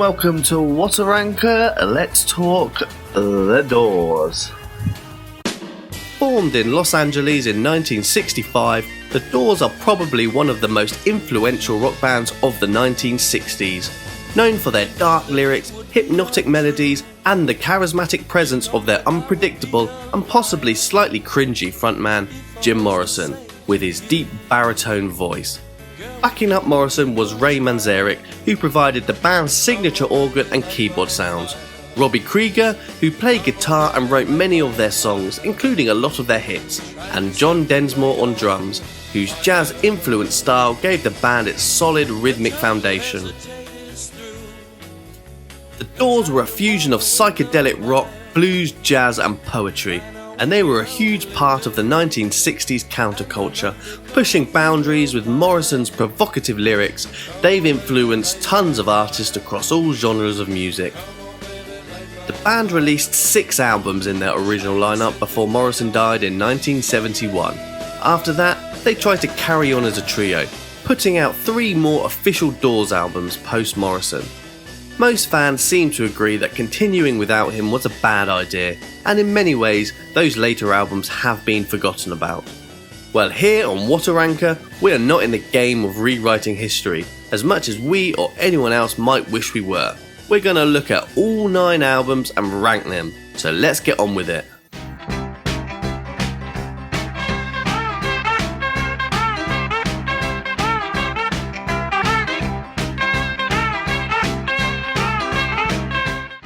welcome to Wateranker. Let's talk The Doors. Formed in Los Angeles in 1965, The Doors are probably one of the most influential rock bands of the 1960s. Known for their dark lyrics, hypnotic melodies, and the charismatic presence of their unpredictable and possibly slightly cringy frontman, Jim Morrison, with his deep baritone voice. Backing up Morrison was Ray Manzarek, who provided the band's signature organ and keyboard sounds. Robbie Krieger, who played guitar and wrote many of their songs, including a lot of their hits, and John Densmore on drums, whose jazz-influenced style gave the band its solid rhythmic foundation. The Doors were a fusion of psychedelic rock, blues, jazz and poetry, and they were a huge part of the 1960s counterculture, pushing boundaries with Morrison's provocative lyrics. They've influenced tons of artists across all genres of music. The band released 6 albums in their original lineup before Morrison died in 1971. After that, they tried to carry on as a trio, putting out 3 more official Doors albums post-Morrison. Most fans seem to agree that continuing without him was a bad idea, and in many ways, those later albums have been forgotten about. Well, here on Wateranker, we are not in the game of rewriting history, as much as we or anyone else might wish we were. We're going to look at all 9 albums and rank them, so let's get on with it.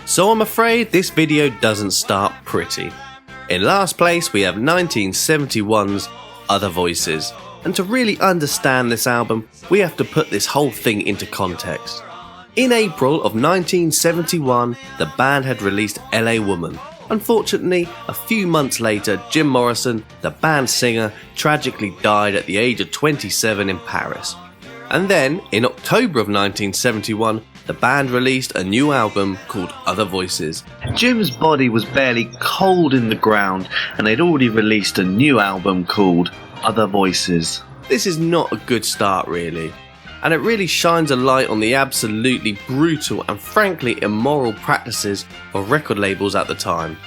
So I'm afraid this video doesn't start pretty. In last place we have 1971's Other Voices, and to really understand this album we have to put this whole thing into context. In April of 1971 the band had released L.A. Woman. Unfortunately, a few months later Jim Morrison, the band's singer, tragically died at the age of 27 in Paris. And then, in October of 1971, the band released a new album called Other Voices. Jim's body was barely cold in the ground, and they'd already released a new album called Other Voices. This is not a good start really, and it really shines a light on the absolutely brutal and frankly immoral practices of record labels at the time.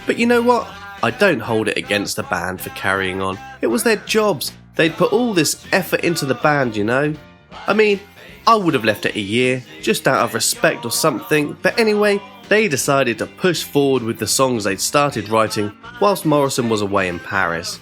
But you know what? I don't hold it against the band for carrying on. It was their jobs. They'd put all this effort into the band, you know? I mean, I would have left it a year, just out of respect or something, but anyway, they decided to push forward with the songs they'd started writing whilst Morrison was away in Paris.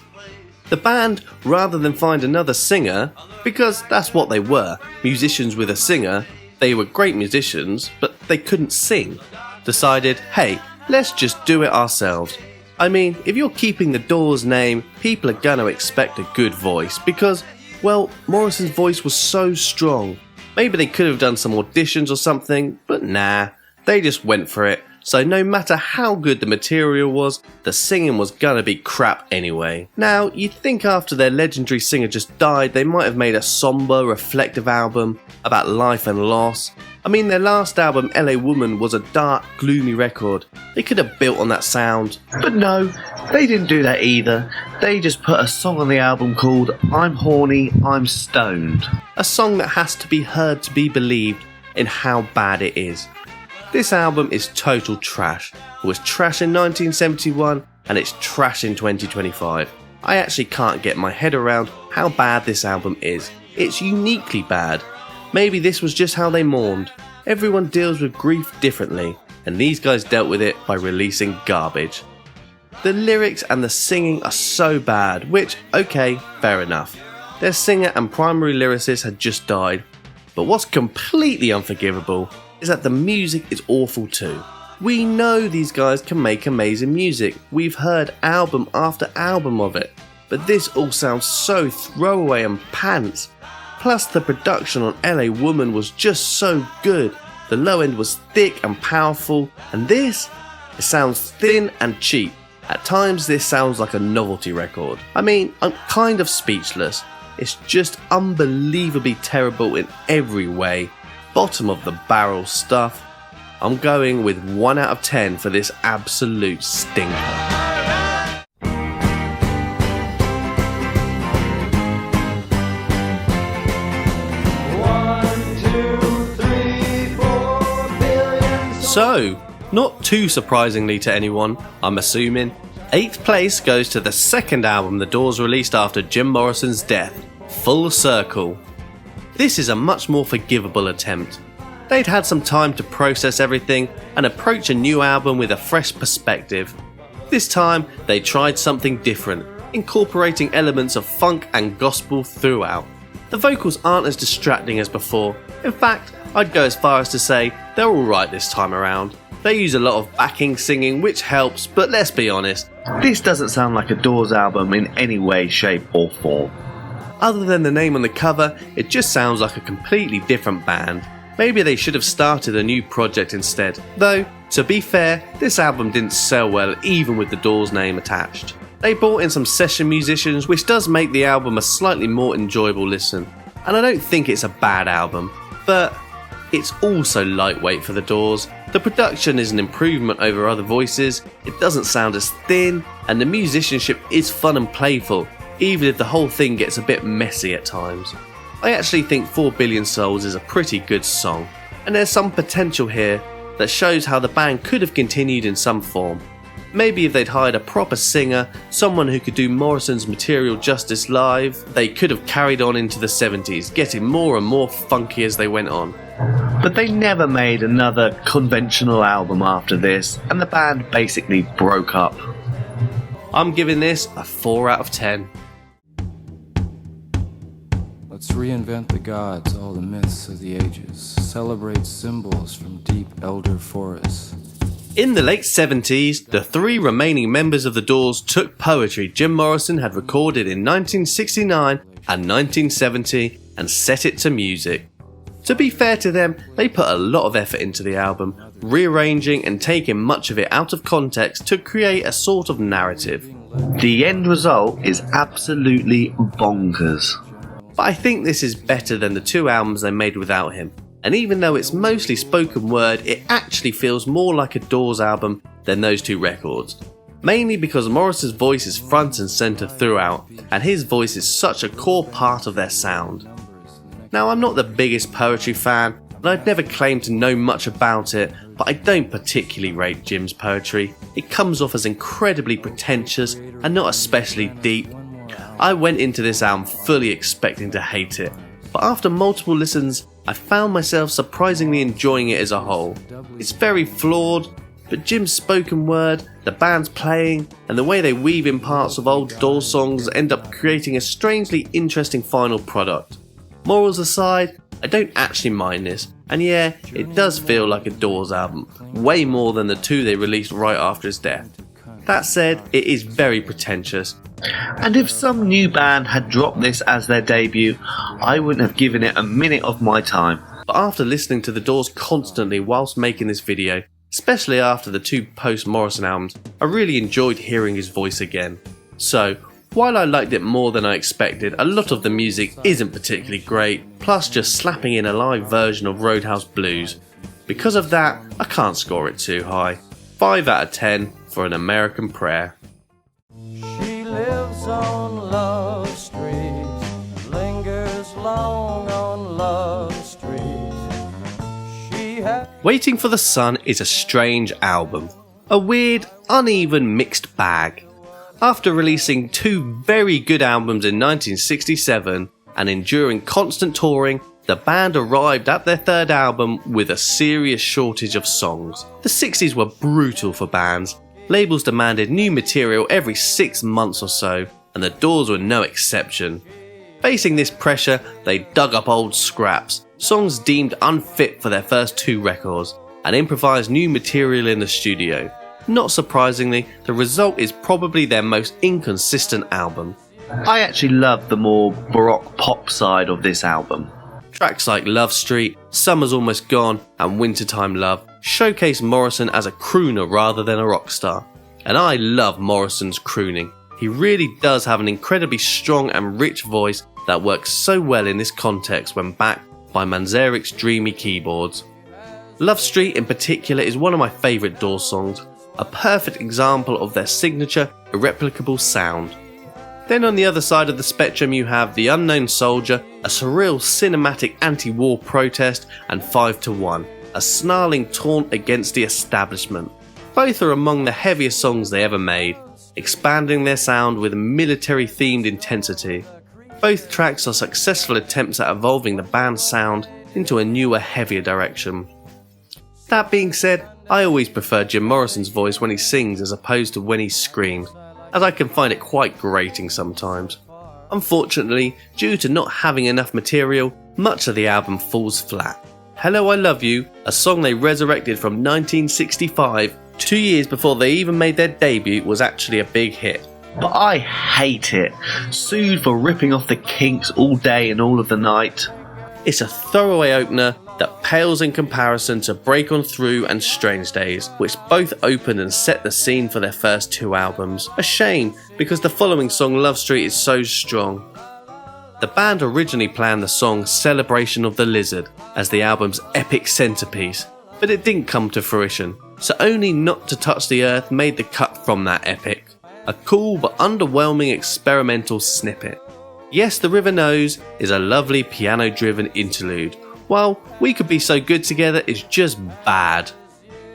The band, rather than find another singer, because that's what they were, musicians with a singer, they were great musicians, but they couldn't sing, decided, hey, let's just do it ourselves. I mean, if you're keeping the Doors name, people are gonna expect a good voice, because, well, Morrison's voice was so strong. Maybe they could have done some auditions or something, but nah, they just went for it. So no matter how good the material was, the singing was gonna be crap anyway. Now, you'd think after their legendary singer just died, they might have made a somber, reflective album about life and loss. I mean, their last album, L.A. Woman, was a dark, gloomy record. They could have built on that sound. But no, they didn't do that either. They just put a song on the album called I'm Horny, I'm Stoned. A song that has to be heard to be believed in how bad it is. This album is total trash. It was trash in 1971 and it's trash in 2025. I actually can't get my head around how bad this album is. It's uniquely bad. Maybe this was just how they mourned. Everyone deals with grief differently, and these guys dealt with it by releasing garbage. The lyrics and the singing are so bad, which, okay, fair enough. Their singer and primary lyricist had just died. But what's completely unforgivable is that the music is awful too. We know these guys can make amazing music. We've heard album after album of it. But this all sounds so throwaway and pants. Plus the production on L.A. Woman was just so good. The low end was thick and powerful, and this? It sounds thin and cheap. At times this sounds like a novelty record. I mean, I'm kind of speechless. It's just unbelievably terrible in every way. Bottom of the barrel stuff. I'm going with 1 out of 10 for this absolute stinker. So, not too surprisingly to anyone, I'm assuming, 8th place goes to the second album the Doors released after Jim Morrison's death, Full Circle. This is a much more forgivable attempt. They'd had some time to process everything and approach a new album with a fresh perspective. This time, they tried something different, incorporating elements of funk and gospel throughout. The vocals aren't as distracting as before. In fact, I'd go as far as to say they're alright this time around. They use a lot of backing singing which helps, but let's be honest, This doesn't sound like a Doors album in any way, shape or form. other than the name on the cover, it just sounds like a completely different band. Maybe they should have started a new project instead. Though, to be fair, this album didn't sell well even with the Doors name attached. They brought in some session musicians, which does make the album a slightly more enjoyable listen. And I don't think it's a bad album, but it's also lightweight for the Doors. The production is an improvement over Other Voices, it doesn't sound as thin, and the musicianship is fun and playful, even if the whole thing gets a bit messy at times. I actually think 4 Billion Souls is a pretty good song, and there's some potential here that shows how the band could have continued in some form. Maybe if they'd hired a proper singer, someone who could do Morrison's material justice live, they could have carried on into the 70s, getting more and more funky as they went on. But they never made another conventional album after this, and the band basically broke up. I'm giving this a 4 out of 10. Let's reinvent the gods, all the myths of the ages, celebrate symbols from deep elder forests. In the late 70s, the 3 remaining members of the Doors took poetry Jim Morrison had recorded in 1969 and 1970 and set it to music. To be fair to them, they put a lot of effort into the album, rearranging and taking much of it out of context to create a sort of narrative. The end result is absolutely bonkers. But I think this is better than the 2 albums they made without him. And even though it's mostly spoken word, it actually feels more like a Doors album than those 2 records. Mainly because Morrison's voice is front and centre throughout, and his voice is such a core part of their sound. Now, I'm not the biggest poetry fan, and I'd never claimed to know much about it, but I don't particularly rate Jim's poetry. It comes off as incredibly pretentious and not especially deep. I went into this album fully expecting to hate it, but after multiple listens, I found myself surprisingly enjoying it as a whole. It's very flawed, but Jim's spoken word, the band's playing, and the way they weave in parts of old Doors songs end up creating a strangely interesting final product. Morals aside, I don't actually mind this, and yeah, it does feel like a Doors album, way more than the 2 they released right after his death. That said, it is very pretentious. And if some new band had dropped this as their debut, I wouldn't have given it a minute of my time. But after listening to the Doors constantly whilst making this video, especially after the 2 post-Morrison albums, I really enjoyed hearing his voice again. So, while I liked it more than I expected, a lot of the music isn't particularly great, plus just slapping in a live version of Roadhouse Blues. Because of that, I can't score it too high. 5 out of 10 for An American Prayer. She lives on Love Street, lingers long on Love Street. Waiting for the Sun is a strange album. A weird, uneven mixed bag. After releasing 2 very good albums in 1967 and enduring constant touring, the band arrived at their 3rd album with a serious shortage of songs. The 60s were brutal for bands. Labels demanded new material every 6 months or so, and the Doors were no exception. Facing this pressure, they dug up old scraps, songs deemed unfit for their first 2 records, and improvised new material in the studio. Not surprisingly, the result is probably their most inconsistent album. I actually love the more baroque pop side of this album. Tracks like Love Street, Summer's Almost Gone, and Wintertime Love showcase Morrison as a crooner rather than a rock star. And I love Morrison's crooning. He really does have an incredibly strong and rich voice that works so well in this context when backed by Manzarek's dreamy keyboards. Love Street in particular is one of my favourite Doors songs, a perfect example of their signature, irreplicable sound. Then on the other side of the spectrum you have The Unknown Soldier, a surreal cinematic anti-war protest, and 5 to 1, a snarling taunt against the establishment. Both are among the heaviest songs they ever made, expanding their sound with military-themed intensity. Both tracks are successful attempts at evolving the band's sound into a newer, heavier direction. That being said, I always prefer Jim Morrison's voice when he sings as opposed to when he screams, as I can find it quite grating sometimes. Unfortunately, due to not having enough material, much of the album falls flat. Hello I Love You, a song they resurrected from 1965, 2 years before they even made their debut, was actually a big hit. But I hate it. Sued for ripping off the Kinks all day and all of the night. It's a throwaway opener that pales in comparison to Break On Through and Strange Days, which both opened and set the scene for their first 2 albums. A shame, because the following song, Love Street, is so strong. The band originally planned the song Celebration of the Lizard as the album's epic centerpiece, but it didn't come to fruition, so only Not to Touch the Earth made the cut from that epic. A cool but underwhelming experimental snippet. Yes, The River Knows is a lovely piano-driven interlude, while We Could Be So Good Together is just bad.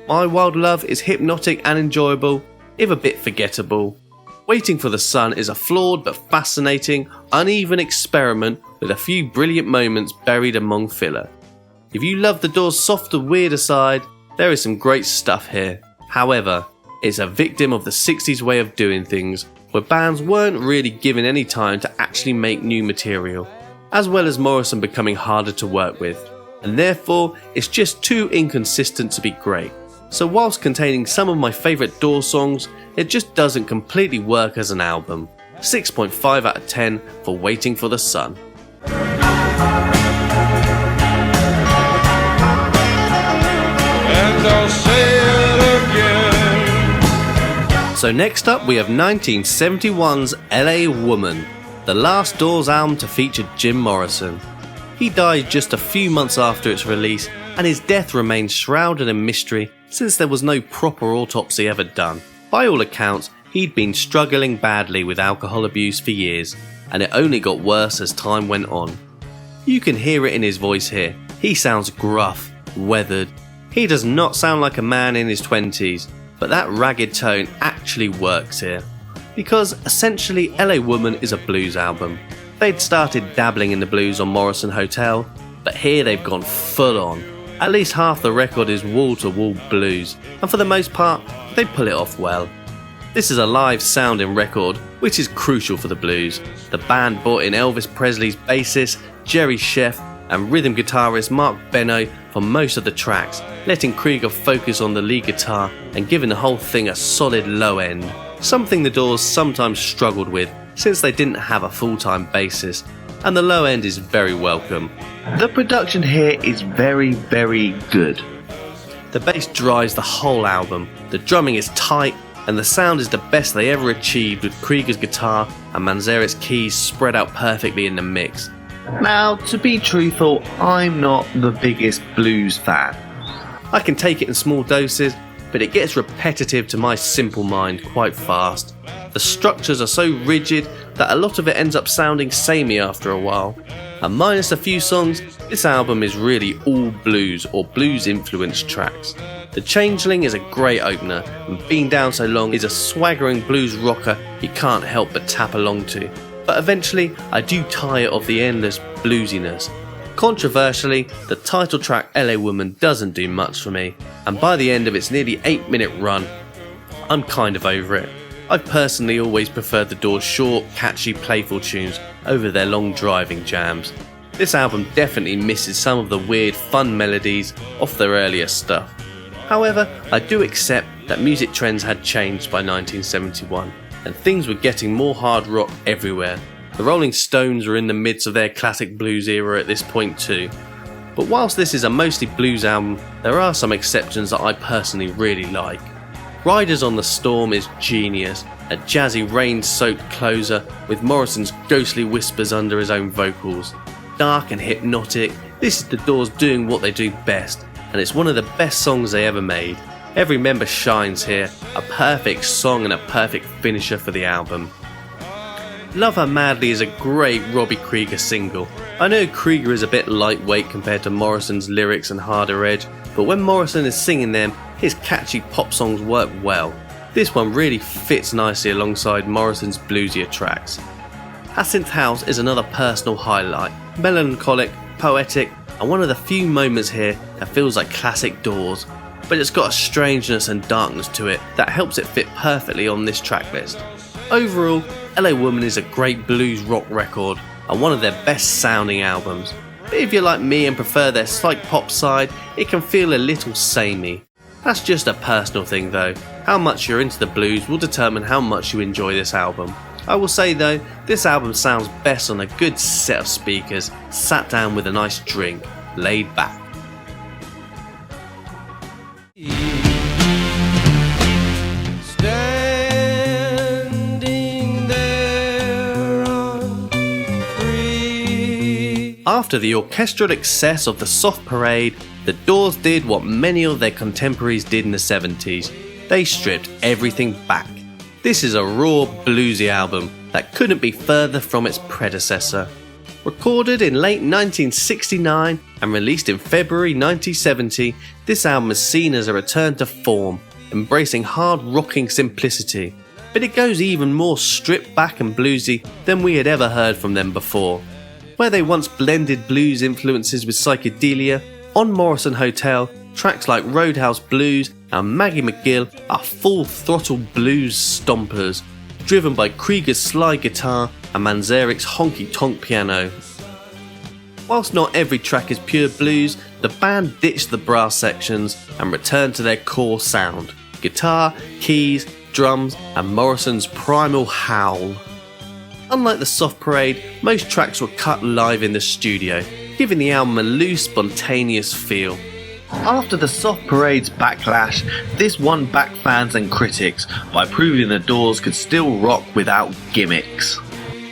My Wild Love is hypnotic and enjoyable, if a bit forgettable. Waiting for the Sun is a flawed but fascinating, uneven experiment with a few brilliant moments buried among filler. If you love the Doors' softer, weirder side, there is some great stuff here. However, it's a victim of the 60s way of doing things, where bands weren't really given any time to actually make new material, as well as Morrison becoming harder to work with, and therefore it's just too inconsistent to be great. So whilst containing some of my favourite Doors songs, it just doesn't completely work as an album. 6.5 out of 10 for Waiting for the Sun. And I'll say it again. So next up we have 1971's L.A. Woman, the last Doors album to feature Jim Morrison. He died just a few months after its release, and his death remains shrouded in mystery since there was no proper autopsy ever done. By all accounts, he'd been struggling badly with alcohol abuse for years, and it only got worse as time went on. You can hear it in his voice here. He sounds gruff, weathered. He does not sound like a man in his 20s, but that ragged tone actually works here. Because essentially LA Woman is a blues album. They'd started dabbling in the blues on Morrison Hotel, but here they've gone full on. At least half the record is wall-to-wall blues, and for the most part, they pull it off well. This is a live sounding record, which is crucial for the blues. The band brought in Elvis Presley's bassist, Jerry Sheff, and rhythm guitarist Mark Beno for most of the tracks, letting Krieger focus on the lead guitar and giving the whole thing a solid low end. Something the Doors sometimes struggled with since they didn't have a full-time bassist, and the low end is very welcome. The production here is very, very good. The bass drives the whole album, the drumming is tight, and the sound is the best they ever achieved, with Krieger's guitar and Manzarek's keys spread out perfectly in the mix. Now, to be truthful, I'm not the biggest blues fan. I can take it in small doses, but it gets repetitive to my simple mind quite fast. The structures are so rigid that a lot of it ends up sounding samey after a while. And minus a few songs, this album is really all blues or blues influenced tracks. The Changeling is a great opener, and Been Down So Long is a swaggering blues rocker you can't help but tap along to. But eventually, I do tire of the endless bluesiness. Controversially, the title track LA Woman doesn't do much for me, and by the end of its nearly 8-minute run, I'm kind of over it. I personally always preferred the Doors' short, catchy, playful tunes over their long driving jams. This album definitely misses some of the weird, fun melodies off their earlier stuff. However, I do accept that music trends had changed by 1971, and things were getting more hard rock everywhere. The Rolling Stones were in the midst of their classic blues era at this point too. But whilst this is a mostly blues album, there are some exceptions that I personally really like. Riders on the Storm is genius, a jazzy rain-soaked closer with Morrison's ghostly whispers under his own vocals. Dark and hypnotic, this is the Doors doing what they do best, and it's one of the best songs they ever made. Every member shines here, a perfect song and a perfect finisher for the album. Love Her Madly is a great Robbie Krieger single. I know Krieger is a bit lightweight compared to Morrison's lyrics and harder edge, but when Morrison is singing them, his catchy pop songs work well. This one really fits nicely alongside Morrison's bluesier tracks. Hyacinth House is another personal highlight, melancholic, poetic, and one of the few moments here that feels like classic Doors, but it's got a strangeness and darkness to it that helps it fit perfectly on this track list. Overall, LA Woman is a great blues rock record and one of their best sounding albums. But if you're like me and prefer their psych pop side, it can feel a little samey. That's just a personal thing though. How much you're into the blues will determine how much you enjoy this album. I will say though, this album sounds best on a good set of speakers, sat down with a nice drink, laid back. Standing there on free. After the orchestral excess of the Soft Parade, the Doors did what many of their contemporaries did in the 70s. They stripped everything back. This is a raw, bluesy album that couldn't be further from its predecessor. Recorded in late 1969 and released in February 1970, this album is seen as a return to form, embracing hard-rocking simplicity. But it goes even more stripped back and bluesy than we had ever heard from them before. Where they once blended blues influences with psychedelia, on Morrison Hotel, tracks like Roadhouse Blues and Maggie McGill are full-throttle blues stompers, driven by Krieger's slide guitar and Manzarek's honky-tonk piano. Whilst not every track is pure blues, the band ditched the brass sections and returned to their core sound: guitar, keys, drums, and Morrison's primal howl. Unlike the Soft Parade, most tracks were cut live in the studio, giving the album a loose, spontaneous feel. After the Soft Parade's backlash, this won back fans and critics by proving the Doors could still rock without gimmicks.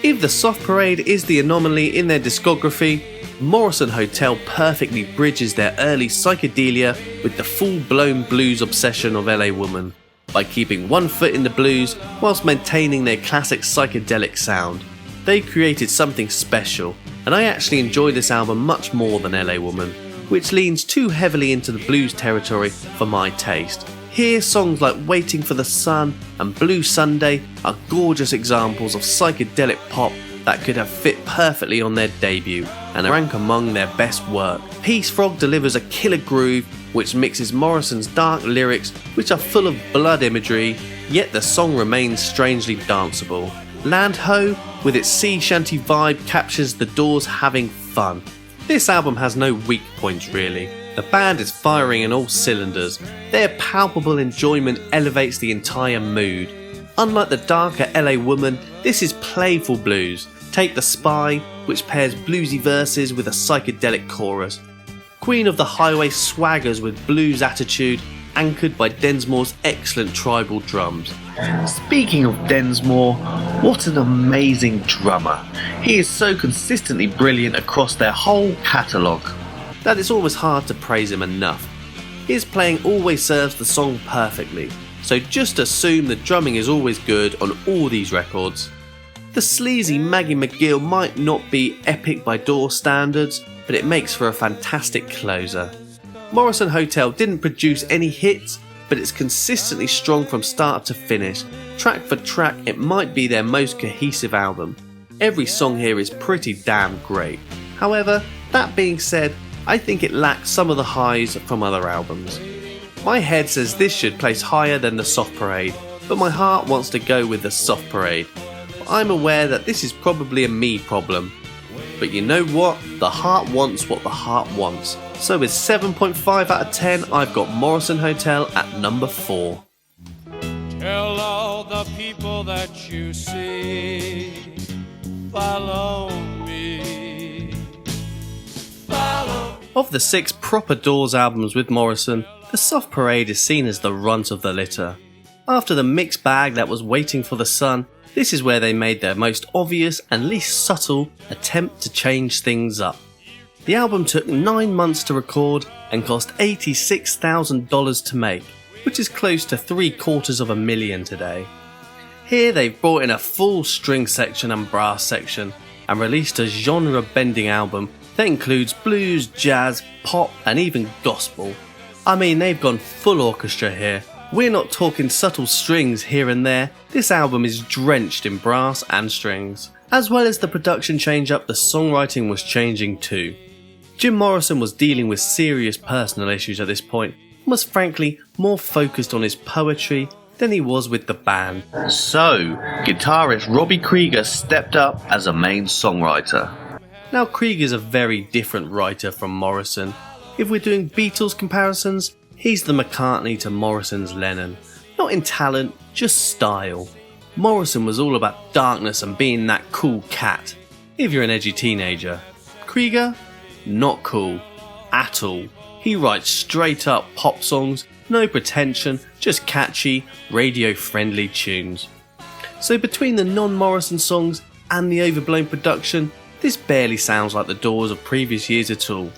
If the Soft Parade is the anomaly in their discography, Morrison Hotel perfectly bridges their early psychedelia with the full-blown blues obsession of LA Woman, by keeping one foot in the blues whilst maintaining their classic psychedelic sound. They created something special, and I actually enjoy this album much more than LA Woman, which leans too heavily into the blues territory for my taste. Here, songs like Waiting for the Sun and Blue Sunday are gorgeous examples of psychedelic pop that could have fit perfectly on their debut and rank among their best work. Peace Frog delivers a killer groove which mixes Morrison's dark lyrics, which are full of blood imagery, yet the song remains strangely danceable. Land Ho, with its sea shanty vibe, captures the Doors having fun. This album has no weak points really. The band is firing in all cylinders. Their palpable enjoyment elevates the entire mood. Unlike the darker LA Woman, this is playful blues. Take The Spy, which pairs bluesy verses with a psychedelic chorus. Queen of the Highway swaggers with blues attitude, anchored by Densmore's excellent tribal drums. Speaking of Densmore, what an amazing drummer. He is so consistently brilliant across their whole catalogue that it's almost hard to praise him enough. His playing always serves the song perfectly, so just assume the drumming is always good on all these records. The sleazy Maggie McGill might not be epic by Doors standards, but it makes for a fantastic closer. Morrison Hotel didn't produce any hits, but it's consistently strong from start to finish. Track for track, it might be their most cohesive album. Every song here is pretty damn great. However, that being said, I think it lacks some of the highs from other albums. My head says this should place higher than the Soft Parade, but my heart wants to go with the Soft Parade. I'm aware that this is probably a me problem. But you know what? The heart wants what the heart wants. So with 7.5 out of 10, I've got Morrison Hotel at number 4. Tell all the people that you see, follow me. Follow. Of the 6 proper Doors albums with Morrison, the Soft Parade is seen as the runt of the litter. After the mixed bag that was Waiting for the Sun, this is where they made their most obvious and least subtle attempt to change things up. The album took 9 months to record and cost $86,000 to make, which is close to $750,000 today. Here they've brought in a full string section and brass section and released a genre-bending album that includes blues, jazz, pop and even gospel. I mean, they've gone full orchestra here. We're not talking subtle strings here and there. This album is drenched in brass and strings. As well as the production change up, the songwriting was changing too. Jim Morrison was dealing with serious personal issues at this point and was frankly more focused on his poetry than he was with the band. So, guitarist Robbie Krieger stepped up as a main songwriter. Now Krieger's a very different writer from Morrison. If we're doing Beatles comparisons, he's the McCartney to Morrison's Lennon. Not in talent, just style. Morrison was all about darkness and being that cool cat, if you're an edgy teenager. Krieger? Not cool. At all. He writes straight up pop songs, no pretension, just catchy, radio-friendly tunes. So between the non-Morrison songs and the overblown production, this barely sounds like the Doors of previous years at all.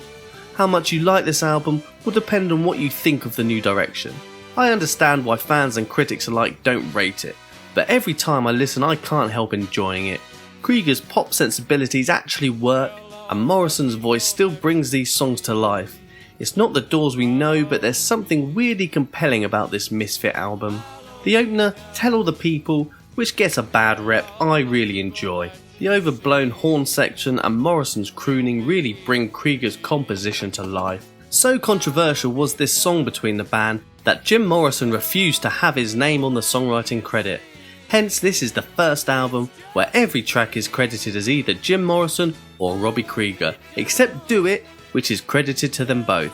How much you like this album will depend on what you think of the new direction. I understand why fans and critics alike don't rate it, but every time I listen I can't help enjoying it. Krieger's pop sensibilities actually work, and Morrison's voice still brings these songs to life. It's not the Doors we know, but there's something weirdly compelling about this misfit album. The opener, Tell All the People, which gets a bad rep, I really enjoy. The overblown horn section and Morrison's crooning really bring Krieger's composition to life. So controversial was this song between the band that Jim Morrison refused to have his name on the songwriting credit. Hence, this is the first album where every track is credited as either Jim Morrison or Robbie Krieger, except Do It, which is credited to them both.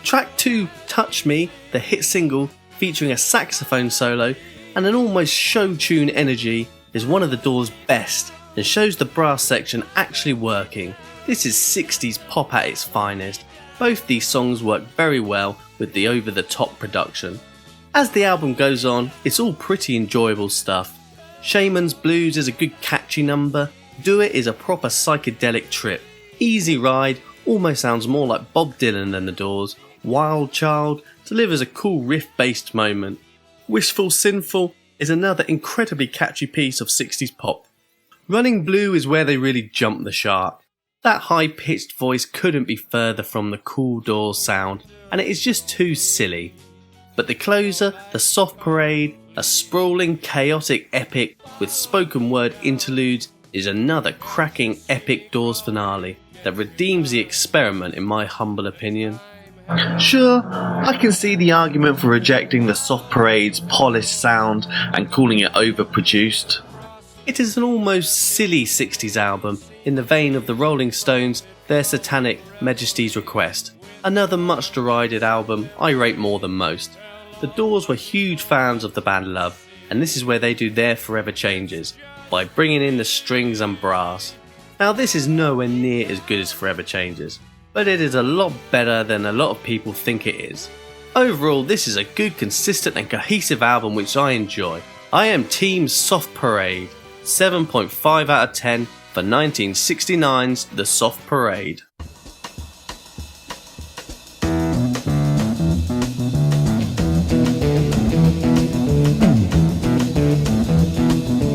Track 2, Touch Me, the hit single featuring a saxophone solo and an almost show tune energy, is one of the Doors' best and shows the brass section actually working. This is 60s pop at its finest. Both these songs work very well with the over-the-top production. As the album goes on, it's all pretty enjoyable stuff. Shaman's Blues is a good catchy number. Do It is a proper psychedelic trip. Easy Ride almost sounds more like Bob Dylan than the Doors. Wild Child delivers a cool riff-based moment. Wishful Sinful is another incredibly catchy piece of 60s pop. Running Blue is where they really jump the shark. That high-pitched voice couldn't be further from the cool Doors sound, and it is just too silly. But the closer, The Soft Parade, a sprawling, chaotic epic with spoken word interludes, is another cracking epic Doors finale that redeems the experiment in my humble opinion. Sure, I can see the argument for rejecting The Soft Parade's polished sound and calling it overproduced. It is an almost silly 60s album in the vein of the Rolling Stones' Their Satanic Majesty's Request. Another much derided album I rate more than most. The Doors were huge fans of the band Love, and this is where they do their forever changes, by bringing in the strings and brass. Now this is nowhere near as good as Forever Changes, but it is a lot better than a lot of people think it is. Overall, this is a good, consistent and cohesive album which I enjoy. I am Team Soft Parade. 7.5 out of 10 for 1969's The Soft Parade.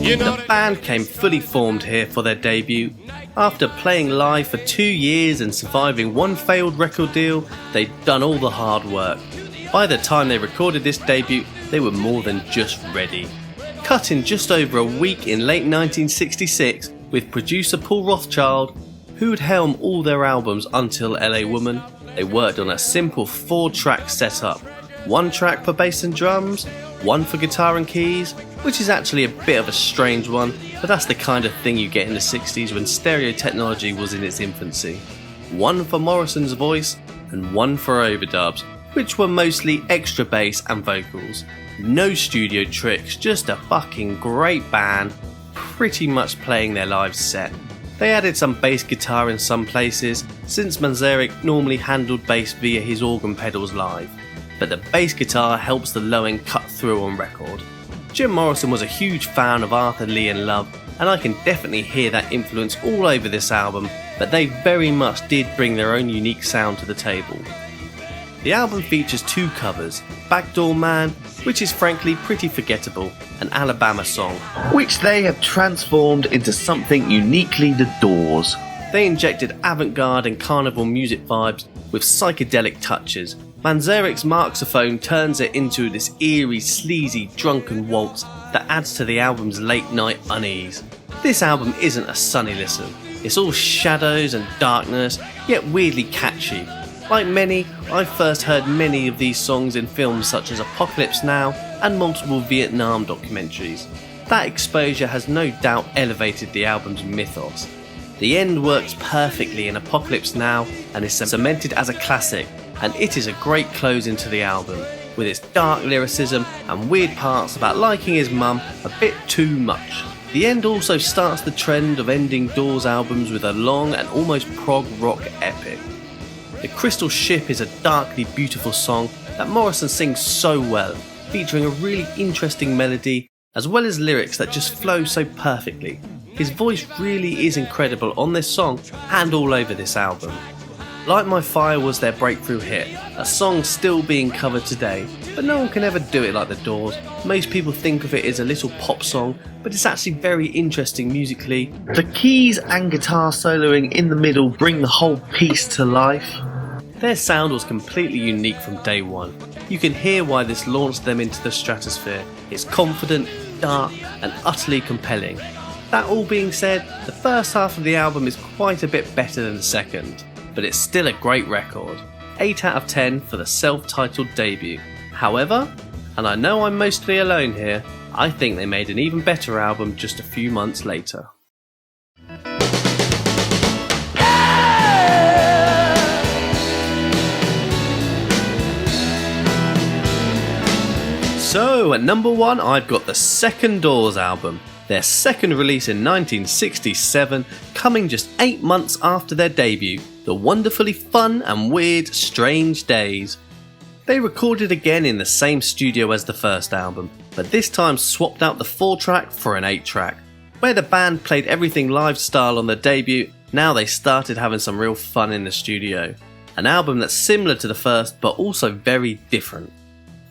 The band came fully formed here for their debut. After playing live for 2 years and surviving one failed record deal, they'd done all the hard work. By the time they recorded this debut, they were more than just ready. Cut in just over a week in late 1966 with producer Paul Rothchild, who would helm all their albums until L.A. Woman. They worked on a simple 4-track setup, 1 track for bass and drums, 1 for guitar and keys, which is actually a bit of a strange one, but that's the kind of thing you get in the 60s when stereo technology was in its infancy. 1 for Morrison's voice and 1 for overdubs, which were mostly extra bass and vocals. No studio tricks, just a fucking great band, pretty much playing their live set. They added some bass guitar in some places, since Manzarek normally handled bass via his organ pedals live, but the bass guitar helps the low end cut through on record. Jim Morrison was a huge fan of Arthur Lee and Love, and I can definitely hear that influence all over this album, but they very much did bring their own unique sound to the table. The album features 2 covers, Backdoor Man, which is frankly pretty forgettable, an Alabama song, which they have transformed into something uniquely the Doors. They injected avant-garde and carnival music vibes with psychedelic touches, Manzarek's marxophone turns it into this eerie, sleazy, drunken waltz that adds to the album's late-night unease. This album isn't a sunny listen. It's all shadows and darkness, yet weirdly catchy. Like many, I first heard many of these songs in films such as Apocalypse Now and multiple Vietnam documentaries. That exposure has no doubt elevated the album's mythos. The end works perfectly in Apocalypse Now and is cemented as a classic, and it is a great close into the album, with its dark lyricism and weird parts about liking his mum a bit too much. The end also starts the trend of ending Doors albums with a long and almost prog rock epic. The Crystal Ship is a darkly beautiful song that Morrison sings so well, featuring a really interesting melody as well as lyrics that just flow so perfectly. His voice really is incredible on this song and all over this album. Light My Fire was their breakthrough hit, a song still being covered today, but no one can ever do it like the Doors. Most people think of it as a little pop song, but it's actually very interesting musically. The keys and guitar soloing in the middle bring the whole piece to life. Their sound was completely unique from day one. You can hear why this launched them into the stratosphere. It's confident, dark, and utterly compelling. That all being said, the first half of the album is quite a bit better than the second, but it's still a great record. 8 out of 10 for the self-titled debut. However, and I know I'm mostly alone here, I think they made an even better album just a few months later. So at number 1 I've got the second Doors album, their second release in 1967, coming just 8 months after their debut, the wonderfully fun and weird Strange Days. They recorded again in the same studio as the first album, but this time swapped out the 4-track for an 8-track. Where the band played everything live style on the debut, now they started having some real fun in the studio. An album that's similar to the first but also very different.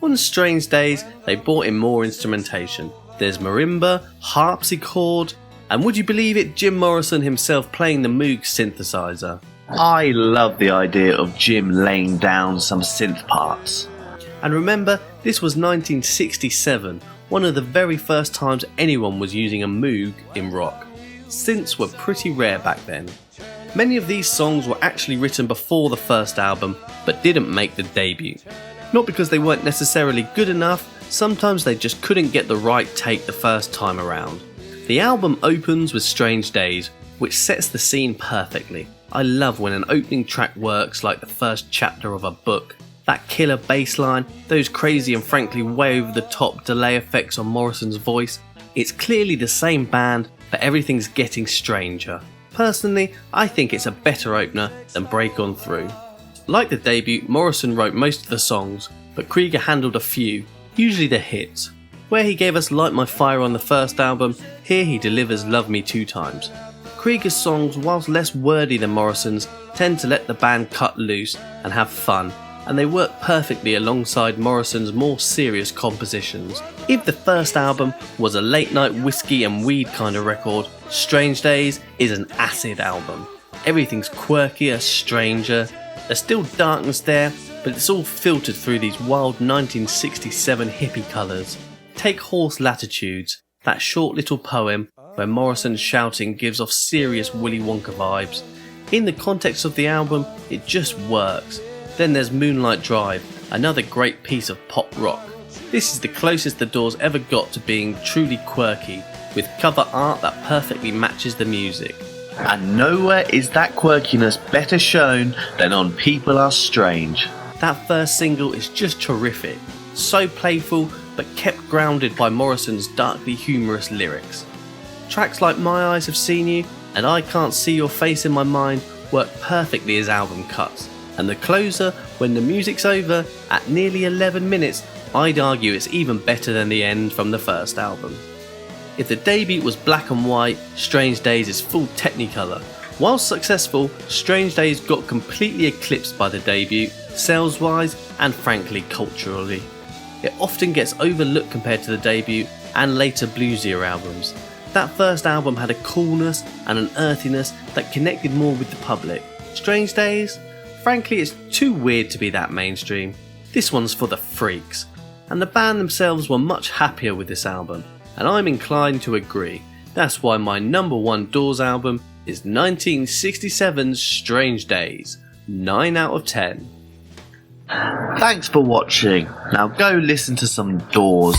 On Strange Days, they brought in more instrumentation. There's marimba, harpsichord, and would you believe it, Jim Morrison himself playing the Moog synthesizer. I love the idea of Jim laying down some synth parts. And remember, this was 1967, one of the very first times anyone was using a Moog in rock. Synths were pretty rare back then. Many of these songs were actually written before the first album, but didn't make the debut. Not because they weren't necessarily good enough, sometimes they just couldn't get the right take the first time around. The album opens with Strange Days, which sets the scene perfectly. I love when an opening track works like the first chapter of a book. That killer bass line, those crazy and frankly way over the top delay effects on Morrison's voice. It's clearly the same band, but everything's getting stranger. Personally, I think it's a better opener than Break On Through. Like the debut, Morrison wrote most of the songs, but Krieger handled a few, usually the hits. Where he gave us Light My Fire on the first album, here he delivers Love Me 2 times. Krieger's songs, whilst less wordy than Morrison's, tend to let the band cut loose and have fun, and they work perfectly alongside Morrison's more serious compositions. If the first album was a late night whiskey and weed kind of record, Strange Days is an acid album. Everything's quirkier, stranger. There's still darkness there, but it's all filtered through these wild 1967 hippie colours. Take Horse Latitudes, that short little poem where Morrison's shouting gives off serious Willy Wonka vibes. In the context of the album, it just works. Then there's Moonlight Drive, another great piece of pop rock. This is the closest the Doors ever got to being truly quirky, with cover art that perfectly matches the music. And nowhere is that quirkiness better shown than on People Are Strange. That first single is just terrific, so playful but kept grounded by Morrison's darkly humorous lyrics. Tracks like My Eyes Have Seen You and I Can't See Your Face in My Mind work perfectly as album cuts, and the closer, when the music's over, at nearly 11 minutes, I'd argue it's even better than the end from the first album. If the debut was black and white, Strange Days is full technicolor. Whilst successful, Strange Days got completely eclipsed by the debut, sales-wise and frankly culturally. It often gets overlooked compared to the debut and later bluesier albums. That first album had a coolness and an earthiness that connected more with the public. Strange Days? frankly it's too weird to be that mainstream. This one's for the freaks. And the band themselves were much happier with this album, and I'm inclined to agree. That's why my number one Doors album is 1967's Strange Days, 9 out of 10. Thanks for watching. Now go listen to some Doors.